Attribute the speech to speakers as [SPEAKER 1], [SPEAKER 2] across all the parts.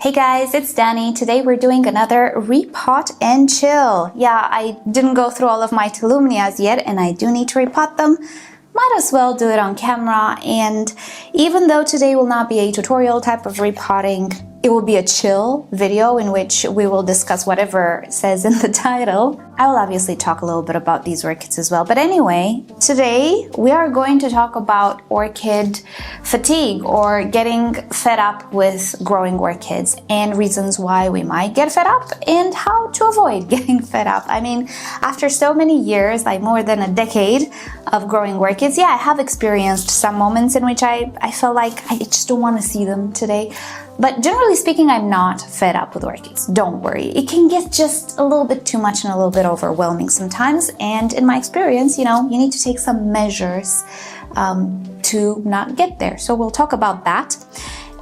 [SPEAKER 1] Hey guys, it's Danny. Today we're doing another repot and chill. Yeah, I didn't go through all of my tulumas yet and I do need to repot them. Might as well do it on camera, and even though today will not be a tutorial type of repotting, it will be a chill video in which we will discuss whatever says in the title. I will obviously talk a little bit about these orchids as well. But anyway, today we are going to talk about orchid fatigue, or getting fed up with growing orchids, and reasons why we might get fed up and how to avoid getting fed up. I mean, after so many years, like more than a decade of growing orchids, yeah, I have experienced some moments in which I felt like I just don't want to see them today. But generally speaking, I'm not fed up with orchids. Don't worry. It can get just a little bit too much and a little bit overwhelming sometimes. And in my experience, you know, you need to take some measures to not get there. So we'll talk about that.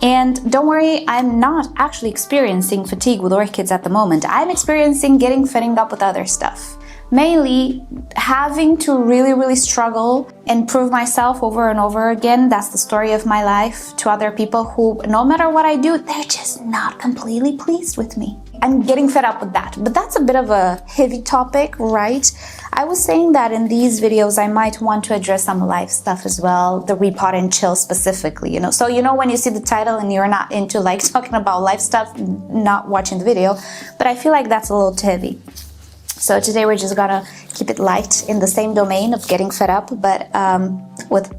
[SPEAKER 1] And don't worry, I'm not actually experiencing fatigue with orchids at the moment. I'm experiencing getting fed up with other stuff. Mainly having to really struggle and prove myself over and over again. That's the story of my life to other people who, no matter what I do, they're just not completely pleased with me. I'm getting fed up with that. But that's a bit of a heavy topic, right? I was saying that in these videos, I might want to address some life stuff as well, the repot and chill specifically, you know. So, you know, when you see the title and you're not into like talking about life stuff, not watching the video, but I feel like that's a little too heavy. So today we're just gonna keep it light in the same domain of getting fed up, but with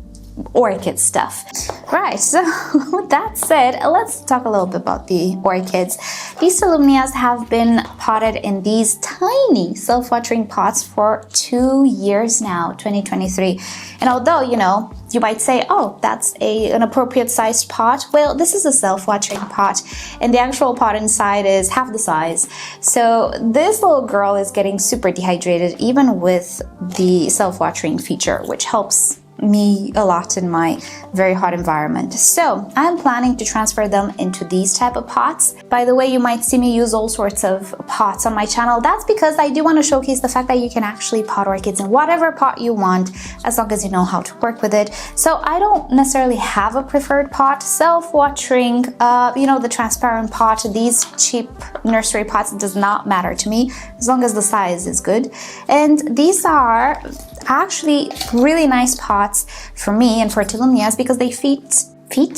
[SPEAKER 1] orchid stuff. Right, so with that said, let's talk a little bit about the orchids. These tulumas have been potted in these tiny self-watering pots for 2 years now, 2023. And although, you know, you might say, oh, that's an appropriate sized pot. Well, this is a self-watering pot, and the actual pot inside is half the size. So this little girl is getting super dehydrated, even with the self-watering feature, which helps me a lot in my very hot environment. So I'm planning to transfer them into these type of pots. By the way, you might see me use all sorts of pots on my channel. That's because I do want to showcase the fact that you can actually pot orchids in whatever pot you want, as long as you know how to work with it. So I don't necessarily have a preferred pot. Self-watering, you know, the transparent pot, these cheap nursery pots, does not matter to me as long as the size is good. And these are actually really nice pots for me and for tulumas because they fit. They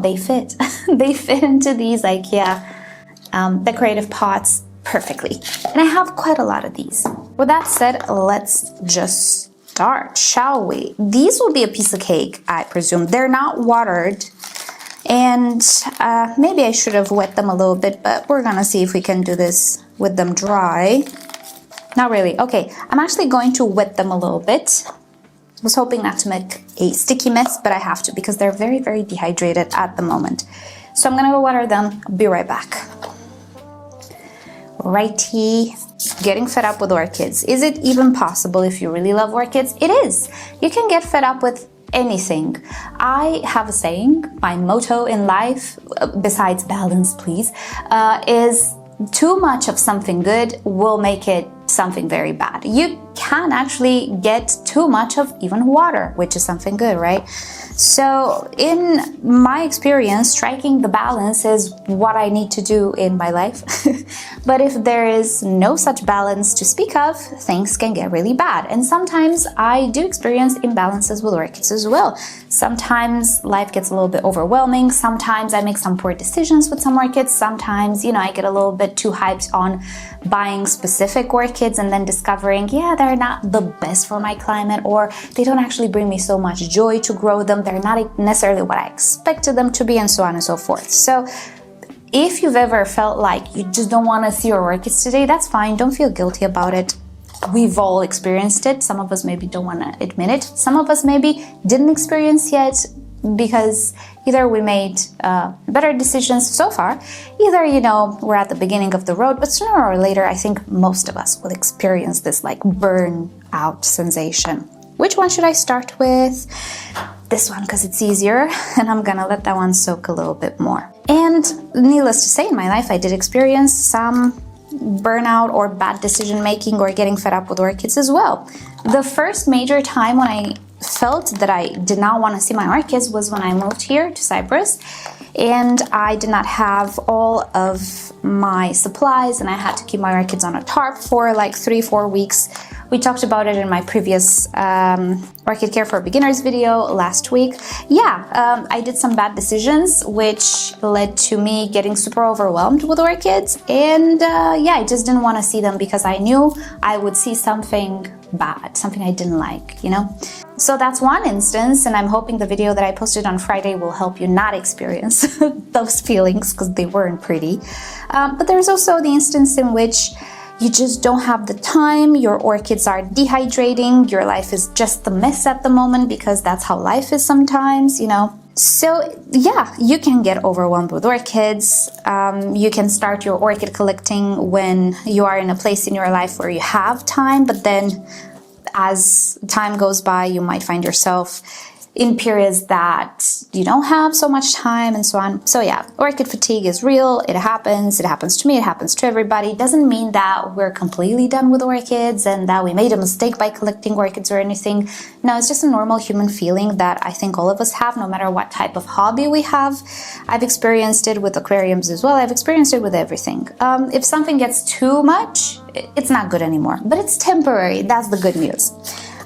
[SPEAKER 1] fit into these IKEA decorative pots perfectly. And I have quite a lot of these. With that said, let's just start, shall we? These will be a piece of cake, I presume. They're not watered, and maybe I should have wet them a little bit, but we're gonna see if we can do this with them dry. Not really. Okay, I'm actually going to wet them a little bit. I was hoping not to make a sticky mess, but I have to because they're very dehydrated at the moment. So I'm gonna go water them. I'll be right back. Righty. Getting fed up with orchids. Is it even possible if you really love orchids? It is. You can get fed up with anything. I have a saying, my motto in life, besides balance please, is too much of something good will make it something very bad. You can actually get too much of even water, which is something good, right? So in my experience, striking the balance is what I need to do in my life. But if there is no such balance to speak of, things can get really bad. And sometimes I do experience imbalances with orchids as well. Sometimes life gets a little bit overwhelming. Sometimes I make some poor decisions with some orchids. Sometimes, you know, I get a little bit too hyped on buying specific orchids and then discovering, yeah, they're not the best for my climate, or they don't actually bring me so much joy to grow them. They're not necessarily what I expected them to be, and so on and so forth. So if you've ever felt like you just don't want to see your orchids today, that's fine. Don't feel guilty about it. We've all experienced it. Some of us maybe don't want to admit it. Some of us maybe didn't experience yet because either we made better decisions so far, either, you know, we're at the beginning of the road, but sooner or later, I think most of us will experience this like burnout sensation. Which one should I start with? This one, because it's easier, and I'm gonna let that one soak a little bit more. And needless to say, in my life, I did experience some burnout or bad decision making or getting fed up with orchids as well. The first major time when I felt that I did not want to see my orchids was when I moved here to Cyprus. and I did not have all of my supplies, and I had to keep my orchids on a tarp for like 3-4 weeks. We talked about it in my previous Orchid Care for Beginners video last week. Yeah, I did some bad decisions, which led to me getting super overwhelmed with orchids. And yeah, I just didn't want to see them because I knew I would see something bad, something I didn't like, you know? So that's one instance, and I'm hoping the video that I posted on Friday will help you not experience those feelings, because they weren't pretty. But there's also the instance in which you just don't have the time, your orchids are dehydrating, your life is just a mess at the moment, because that's how life is sometimes, you know. So yeah, you can get overwhelmed with orchids. You can start your orchid collecting when you are in a place in your life where you have time, but then as time goes by, you might find yourself in periods that you don't have so much time and so on. So yeah, orchid fatigue is real. It happens to me, it happens to everybody. It doesn't mean that we're completely done with orchids and that we made a mistake by collecting orchids or anything. No, it's just a normal human feeling that I think all of us have, no matter what type of hobby we have. I've experienced it with aquariums as well. I've experienced it with everything. If something gets too much, it's not good anymore, but it's temporary. That's the good news.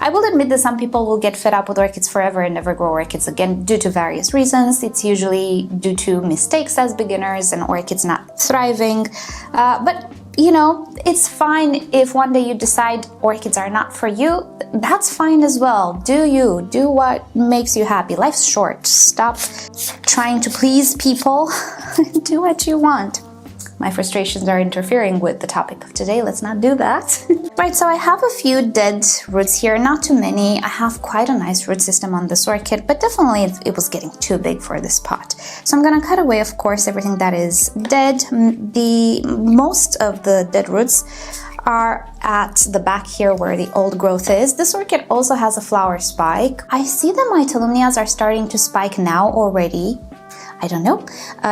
[SPEAKER 1] I will admit that some people will get fed up with orchids forever and never grow orchids again due to various reasons. It's usually due to mistakes as beginners and orchids not thriving. But you know, it's fine if one day you decide orchids are not for you. That's fine as well. Do you. Do what makes you happy. Life's short. Stop trying to please people. Do what you want. My frustrations are interfering with the topic of today. Let's not do that. Right, so I have a few dead roots here, not too many. I have quite a nice root system on this orchid, but definitely it was getting too big for this pot. So I'm gonna cut away, of course, everything that is dead. Most of the dead roots are at the back here where the old growth is. This orchid also has a flower spike. I see that my tulumas are starting to spike now already. I don't know.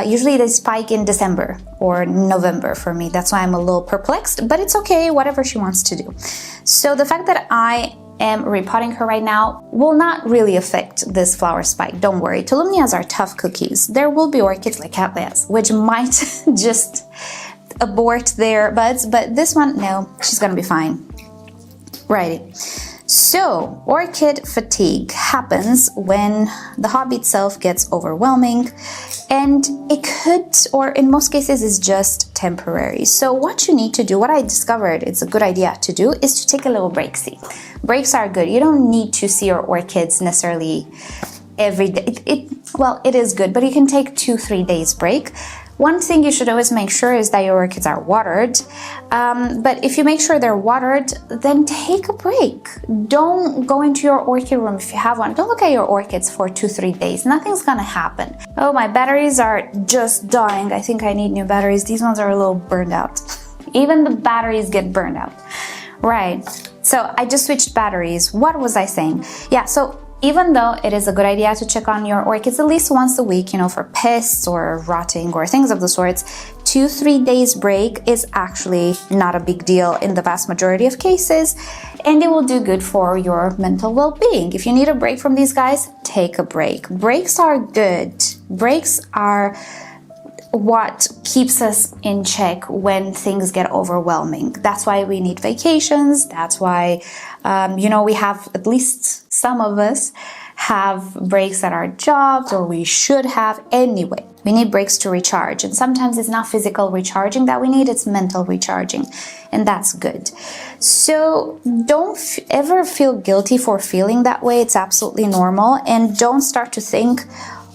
[SPEAKER 1] Usually they spike in December or November for me. That's why I'm a little perplexed, but it's okay, whatever she wants to do. So the fact that I am repotting her right now will not really affect this flower spike. Don't worry. Tulumas are tough cookies. There will be orchids like Kallax, which might just abort their buds, but this one, no, she's gonna be fine. Righty. So, orchid fatigue happens when the hobby itself gets overwhelming, and it could, or in most cases, is just temporary. So what you need to do, what I discovered it's a good idea to do, is to take a little break. See, breaks are good. You don't need to see your orchids necessarily every day. Well, it is good, but you can take 2-3 days break. One thing you should always make sure is that your orchids are watered. But if you make sure they're watered, then take a break. Don't go into your orchid room if you have one. Don't look at your orchids for 2-3 days. Nothing's gonna happen. Oh, my batteries are just dying. I think I need new batteries. These ones are a little burned out. Even the batteries get burned out. Right, so I just switched batteries. What was I saying? Yeah, so even though it is a good idea to check on your orchids at least once a week, you know, for pests or rotting or things of the sorts, 2-3 days break is actually not a big deal in the vast majority of cases, and it will do good for your mental well-being. If you need a break from these guys, take a break. Breaks are good. Breaks are what keeps us in check when things get overwhelming. That's why we need vacations. That's why, you know, we have, at least some of us have breaks at our jobs, or we should have anyway. We need breaks to recharge, and sometimes it's not physical recharging that we need, it's mental recharging, and that's good. So don't ever feel guilty for feeling that way. It's absolutely normal, and don't start to think,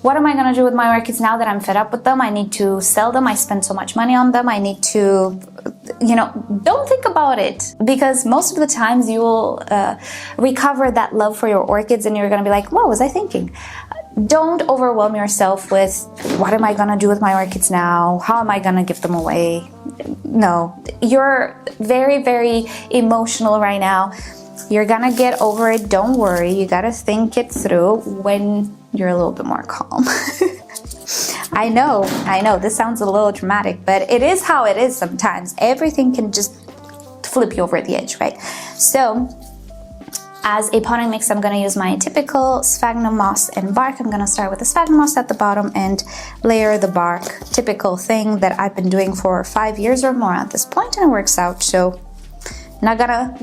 [SPEAKER 1] what am I going to do with my orchids now that I'm fed up with them? I need to sell them. I spend so much money on them. I need to, you know, don't think about it, because most of the times you will recover that love for your orchids and you're going to be like, what was I thinking? Don't overwhelm yourself with, what am I going to do with my orchids now? How am I going to give them away? No, you're very, very emotional right now. You're going to get over it. Don't worry. You got to think it through when you're a little bit more calm. I know, this sounds a little dramatic, but it is how it is sometimes. Everything can just flip you over the edge, right? So As a potting mix, I'm going to use my typical sphagnum moss and bark. I'm going to start with the sphagnum moss at the bottom and layer the bark. Typical thing that I've been doing for 5 years or more at this point, and it works out. So not gonna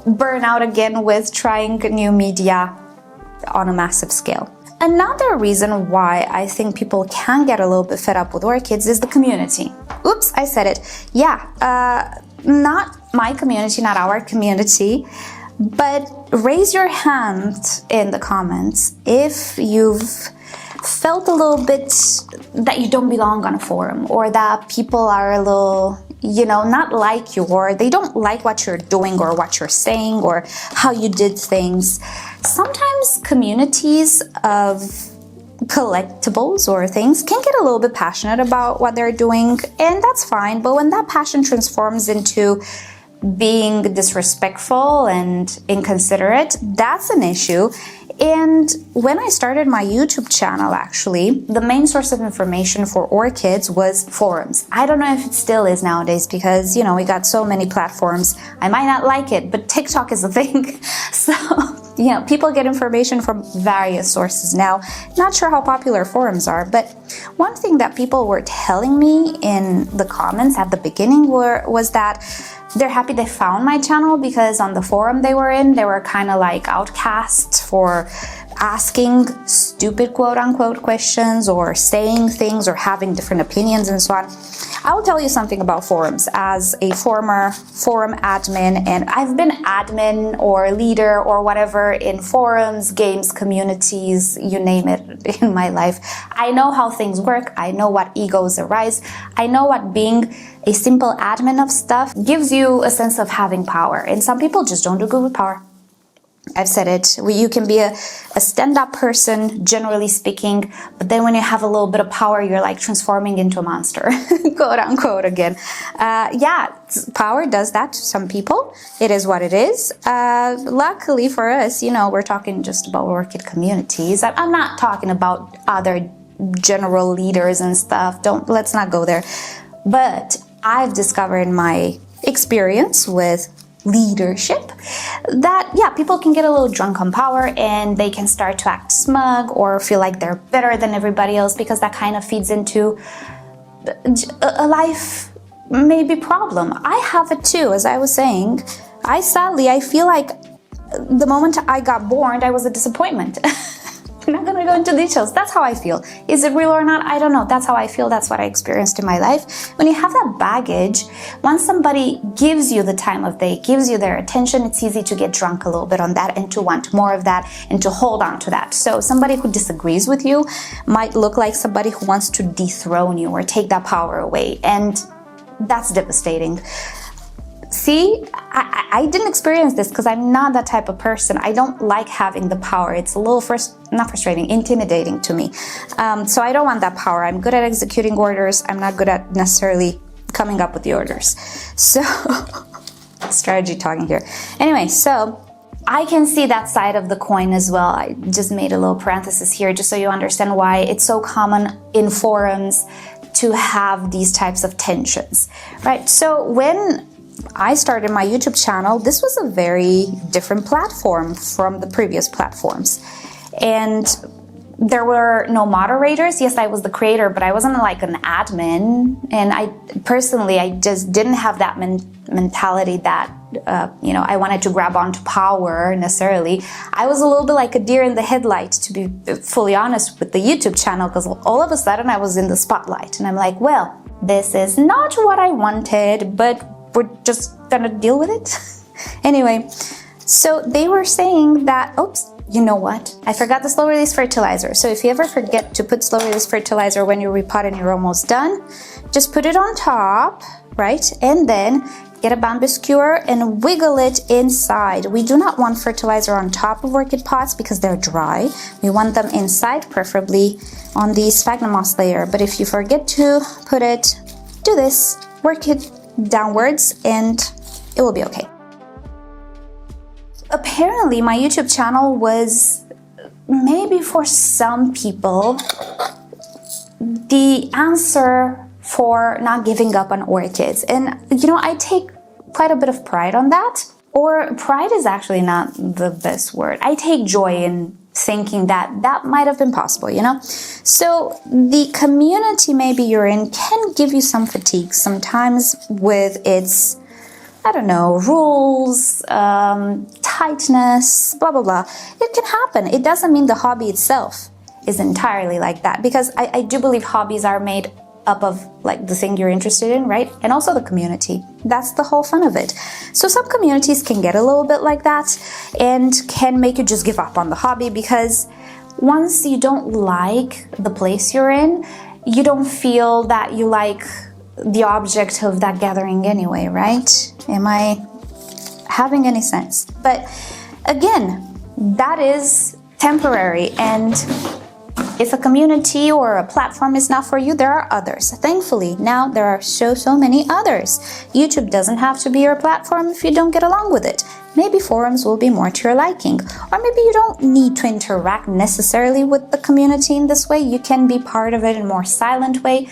[SPEAKER 1] burn out again with trying new media on a massive scale. Another reason why I think people can get a little bit fed up with orchids is the community. Oops, I said it. Yeah, not my community, not our community. But raise your hand in the comments if you've felt a little bit that you don't belong on a forum, or that people are a little, you know, not like you, or they don't like what you're doing or what you're saying or how you did things. Sometimes communities of collectibles or things can get a little bit passionate about what they're doing, and that's fine. But when that passion transforms into being disrespectful and inconsiderate, that's an issue. And when I started my YouTube channel, actually, the main source of information for orchids was forums. I don't know if it still is nowadays because, you know, we got so many platforms. I might not like it, but TikTok is a thing. So, you know, people get information from various sources now. Not sure how popular forums are, but one thing that people were telling me in the comments at the beginning was that they're happy they found my channel because on the forum they were in, they were kind of like outcasts for asking stupid quote-unquote questions or saying things or having different opinions and so on. I will tell you something about forums as a former forum admin, and I've been admin or leader or whatever in forums, games, communities, you name it, in my life. I know how things work. I know what egos arise. I know what being a simple admin of stuff gives you a sense of having power, and some people just don't do good with power. I've said it. You can be a stand-up person, generally speaking, but then when you have a little bit of power, you're like transforming into a monster, quote unquote again. Yeah, power does that to some people. It is what it is. Luckily for us, you know, we're talking just about orchid communities. I'm not talking about other general leaders and stuff. Let's not go there. But I've discovered in my experience with leadership that, yeah, people can get a little drunk on power and they can start to act smug or feel like they're better than everybody else, because that kind of feeds into a life maybe problem. I have it too, as I was saying. I feel like the moment I got born, I was a disappointment. I'm not gonna go into details. That's how I feel. Is it real or not? I don't know. That's how I feel. That's what I experienced in my life. When you have that baggage, once somebody gives you the time of day, gives you their attention, it's easy to get drunk a little bit on that and to want more of that and to hold on to that. So somebody who disagrees with you might look like somebody who wants to dethrone you or take that power away. And that's devastating. See, I didn't experience this because I'm not that type of person. I don't like having the power. It's a little not frustrating, intimidating to me. So I don't want that power. I'm good at executing orders. I'm not good at necessarily coming up with the orders. So, strategy talking here. Anyway, so I can see that side of the coin as well. I just made a little parenthesis here just so you understand why it's so common in forums to have these types of tensions, right? So when I started my YouTube channel, this was a very different platform from the previous platforms. And there were no moderators. Yes, I was the creator, but I wasn't like an admin. And I just didn't have that mentality that, you know, I wanted to grab onto power necessarily. I was a little bit like a deer in the headlight, to be fully honest, with the YouTube channel, because all of a sudden I was in the spotlight. And I'm like, well, this is not what I wanted, but we're just gonna deal with it. Anyway, so they were saying that, oops, you know what? I forgot the slow release fertilizer. So if you ever forget to put slow release fertilizer when you repot and you're almost done, just put it on top, right? And then get a bamboo skewer and wiggle it inside. We do not want fertilizer on top of orchid pots because they're dry. We want them inside, preferably on the sphagnum moss layer. But if you forget to put it, do this, work it downwards and it will be okay. Apparently my YouTube channel was maybe for some people the answer for not giving up on orchids, and you know, I take quite a bit of pride on that. Or pride is actually not the best word. I take joy in thinking that that might have been possible, you know? So the community maybe you're in can give you some fatigue sometimes with its, I don't know, rules, tightness, blah, blah, blah. It can happen. It doesn't mean the hobby itself is entirely like that, because I do believe hobbies are made up of like the thing you're interested in, right? And also the community. That's the whole fun of it. So some communities can get a little bit like that and can make you just give up on the hobby, because once you don't like the place you're in, you don't feel that you like the object of that gathering anyway, right? Am I having any sense? But again, that is temporary, and if a community or a platform is not for you, there are others. Thankfully, now there are so many others. YouTube doesn't have to be your platform if you don't get along with it. Maybe forums will be more to your liking. Or maybe you don't need to interact necessarily with the community in this way. You can be part of it in a more silent way,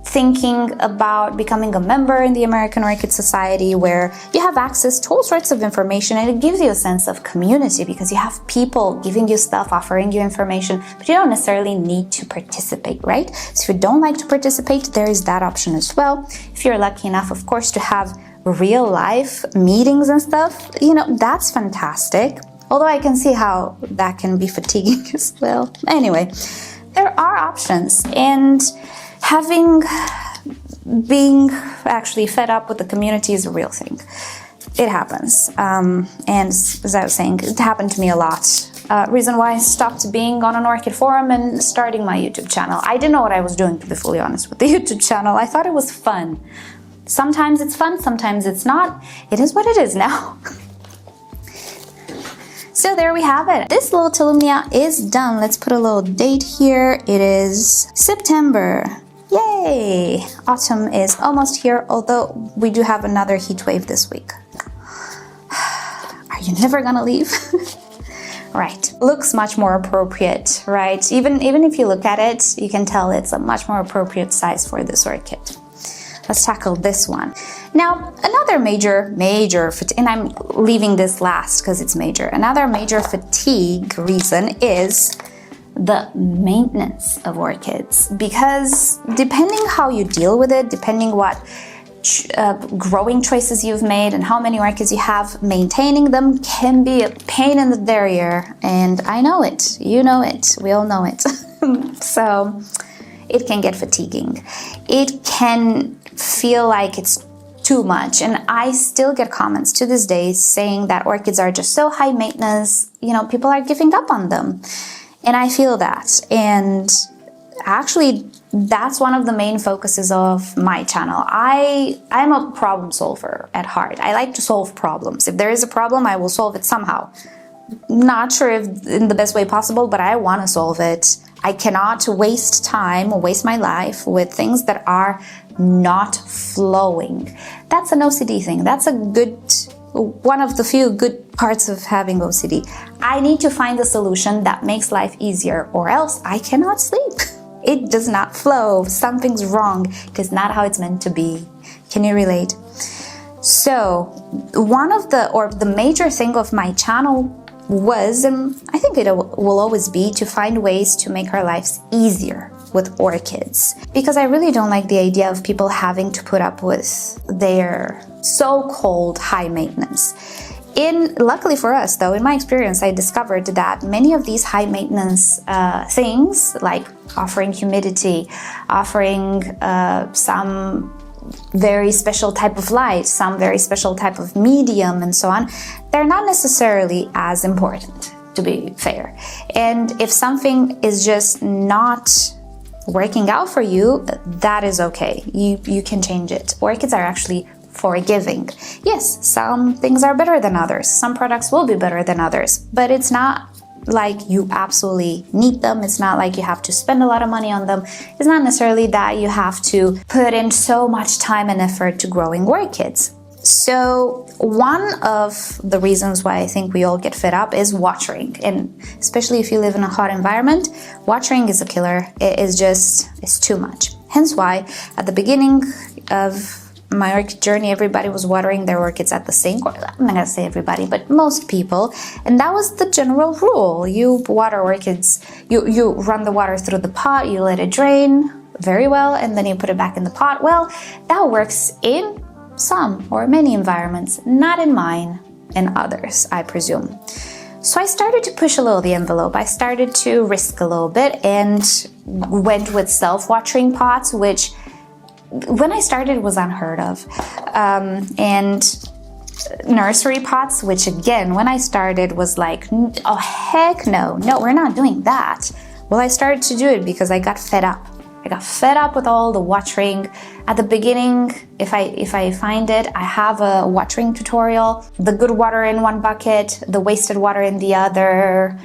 [SPEAKER 1] thinking about becoming a member in the American Orchid Society, where you have access to all sorts of information, and it gives you a sense of community because you have people giving you stuff, offering you information, but you don't necessarily need to participate, right? So if you don't like to participate, there is that option as well. If you're lucky enough, of course, to have real life meetings and stuff, you know, that's fantastic. Although I can see how that can be fatiguing as well. Anyway, there are options, and being actually fed up with the community is a real thing. It happens. And as I was saying, it happened to me a lot. Reason why I stopped being on an orchid forum and starting my YouTube channel. I didn't know what I was doing, to be fully honest, with the YouTube channel. I thought it was fun. Sometimes it's fun, sometimes it's not. It is what it is now. So there we have it. This little tulumas is done. Let's put a little date here. It is September. Yay! Autumn is almost here, although we do have another heat wave this week. Are you never gonna leave? Right. Looks much more appropriate, right? Even if you look at it, you can tell it's a much more appropriate size for this orchid. Let's tackle this one. Now, another major, and I'm leaving this last because it's major. Another major fatigue reason is the maintenance of orchids, because depending how you deal with it, depending what growing choices you've made and how many orchids you have, maintaining them can be a pain in the derriere, and I know it, you know it, we all know it. So it can get fatiguing. It can feel like it's too much, and I still get comments to this day saying that orchids are just so high maintenance, you know, people are giving up on them. And I feel that, and actually that's one of the main focuses of my channel. I'm a problem solver at heart. I like to solve problems. If there is a problem, I will solve it somehow. Not sure if in the best way possible, but I want to solve it. I cannot waste time or waste my life with things that are not flowing. That's an OCD thing. That's one of the few good parts of having OCD. I need to find a solution that makes life easier, or else I cannot sleep. It does not flow. Something's wrong. It is not how it's meant to be. Can you relate? So the major thing of my channel was, and I think it will always be, to find ways to make our lives easier with orchids, because I really don't like the idea of people having to put up with their so-called high maintenance. Luckily for us, though, in my experience, I discovered that many of these high maintenance things, like offering humidity, offering some very special type of light, some very special type of medium, and so on, they're not necessarily as important, to be fair. And if something is just not working out for you, that is okay. You can change it. Orchids are actually forgiving. Yes, some things are better than others. Some products will be better than others, but it's not like you absolutely need them. It's not like you have to spend a lot of money on them. It's not necessarily that you have to put in so much time and effort to growing orchids. So one of the reasons why I think we all get fed up is watering, and especially if you live in a hot environment, watering is a killer. It's too much. Hence why at the beginning of my orchid journey, everybody was watering their orchids at the sink, or I'm not gonna say everybody, but most people, and that was the general rule. You water orchids, you run the water through the pot, you let it drain very well, and then you put it back in the pot. Well, that works in some or many environments, not in mine and others, I presume. So I started to push a little the envelope. I started to risk a little bit and went with self-watering pots, which when I started was unheard of. And nursery pots, which again, when I started was like, oh heck no, we're not doing that. Well, I started to do it because I got fed up. I got fed up with all the watering. At the beginning, if I find it, I have a watering tutorial. The good water in one bucket, the wasted water in the other,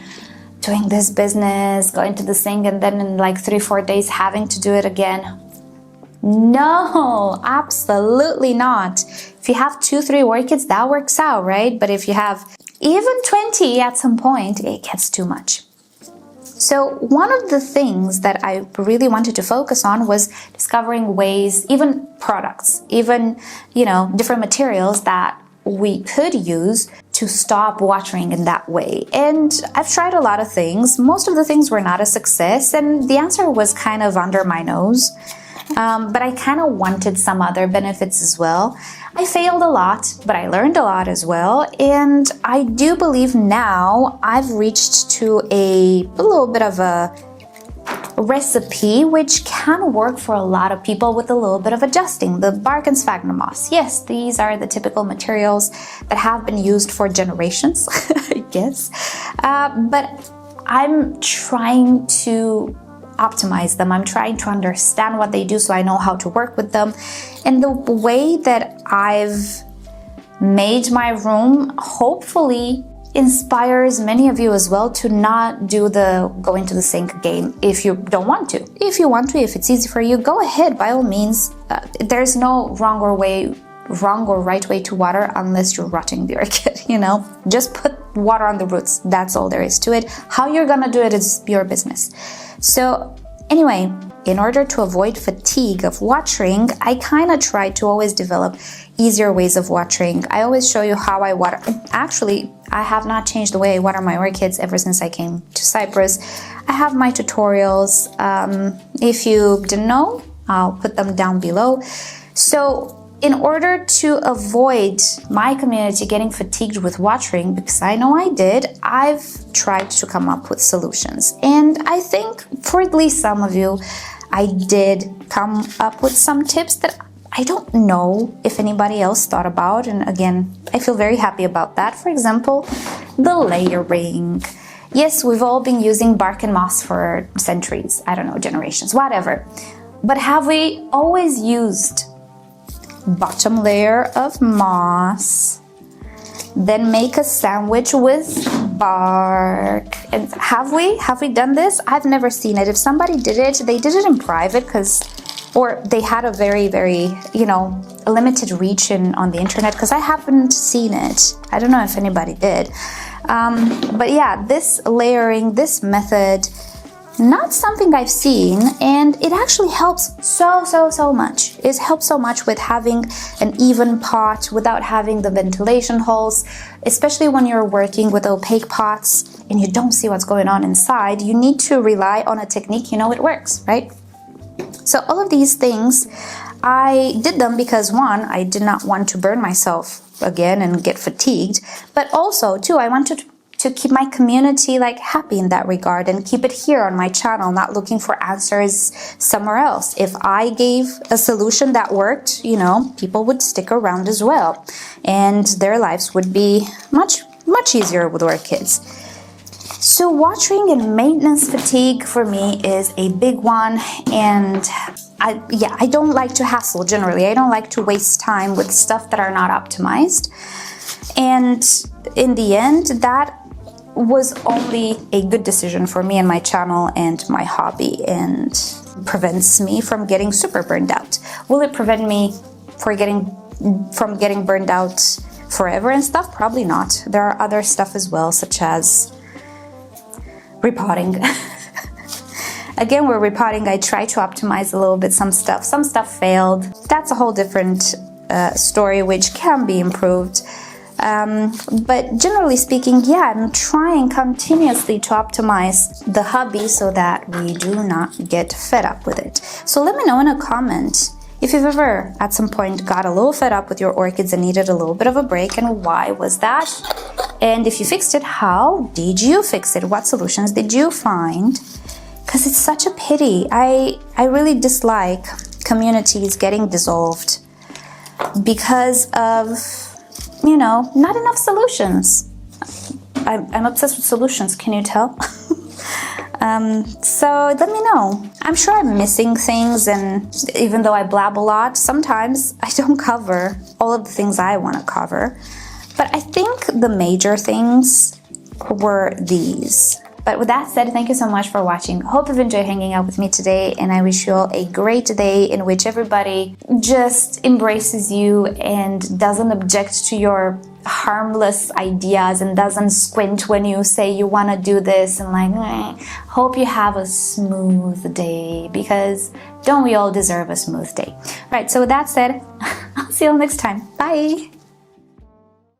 [SPEAKER 1] doing this business, going to the sink, and then in like 3-4 days having to do it again. No, absolutely not. If you have 2-3 orchids, that works out, right? But if you have even 20 at some point, it gets too much. So one of the things that I really wanted to focus on was discovering ways, even products, even, different materials that we could use to stop watering in that way. And I've tried a lot of things. Most of the things were not a success, and the answer was kind of under my nose. But I kind of wanted some other benefits as well. I failed a lot, but I learned a lot as well. And I do believe now I've reached to a little bit of a recipe which can work for a lot of people with a little bit of adjusting. The bark and sphagnum moss. Yes, these are the typical materials that have been used for generations, I guess. But I'm trying to optimize them. I'm trying to understand what they do so I know how to work with them. And the way that I've made my room hopefully inspires many of you as well to not do the go into the sink game if you don't want to. If you want to, if it's easy for you, go ahead, by all means. There's no wrong or right way to water unless you're rotting the orchid, Just put water on the roots. That's all there is to it. How you're gonna do it is your business. So anyway, in order to avoid fatigue of watering, I kind of try to always develop easier ways of watering. I always show you how I water. Actually, I have not changed the way I water my orchids ever since I came to Cyprus. I have my tutorials. If you didn't know, I'll put them down below. So in order to avoid my community getting fatigued with watering, because I know I did, I've tried to come up with solutions. And I think for at least some of you, I did come up with some tips that I don't know if anybody else thought about. And again, I feel very happy about that. For example, the layering. Yes, we've all been using bark and moss for centuries, I don't know, generations, whatever. But have we always used bottom layer of moss, then make a sandwich with bark? And have we done this? I've never seen it. If somebody did it, they did it in private or they had a very, very, a limited reach on the internet, because I haven't seen it. I don't know if anybody did. But yeah, this layering, this method, not something I've seen, and it actually helps so much. It helps so much with having an even pot without having the ventilation holes, especially when you're working with opaque pots and you don't see what's going on inside. You need to rely on a technique it works, right? So all of these things, I did them because one, I did not want to burn myself again and get fatigued, but also two, I wanted to keep my community happy in that regard and keep it here on my channel, not looking for answers somewhere else. If I gave a solution that worked, people would stick around as well, and their lives would be much easier with orchids. So watering and maintenance fatigue for me is a big one, and I don't like to hassle generally. I don't like to waste time with stuff that are not optimized. And in the end, that was only a good decision for me and my channel and my hobby, and prevents me from getting super burned out. Will it prevent me from getting burned out forever and stuff? Probably not. There are other stuff as well, such as repotting. Again, we're repotting. I try to optimize a little bit some stuff. Some stuff failed. That's a whole different story, which can be improved. But generally speaking, yeah, I'm trying continuously to optimize the hobby so that we do not get fed up with it. So let me know in a comment if you've ever at some point got a little fed up with your orchids and needed a little bit of a break, and why was that? And if you fixed it, how did you fix it? What solutions did you find? Because it's such a pity. I really dislike communities getting dissolved because of, you know, not enough solutions. I'm obsessed with solutions, can you tell? So let me know. I'm sure I'm missing things, and even though I blab a lot, sometimes I don't cover all of the things I want to cover. But I think the major things were these. But with that said, thank you so much for watching. Hope you've enjoyed hanging out with me today, and I wish you all a great day in which everybody just embraces you and doesn't object to your harmless ideas and doesn't squint when you say you want to do this and like, Hope you have a smooth day, because don't we all deserve a smooth day? All right, so with that said, I'll see you all next time. Bye!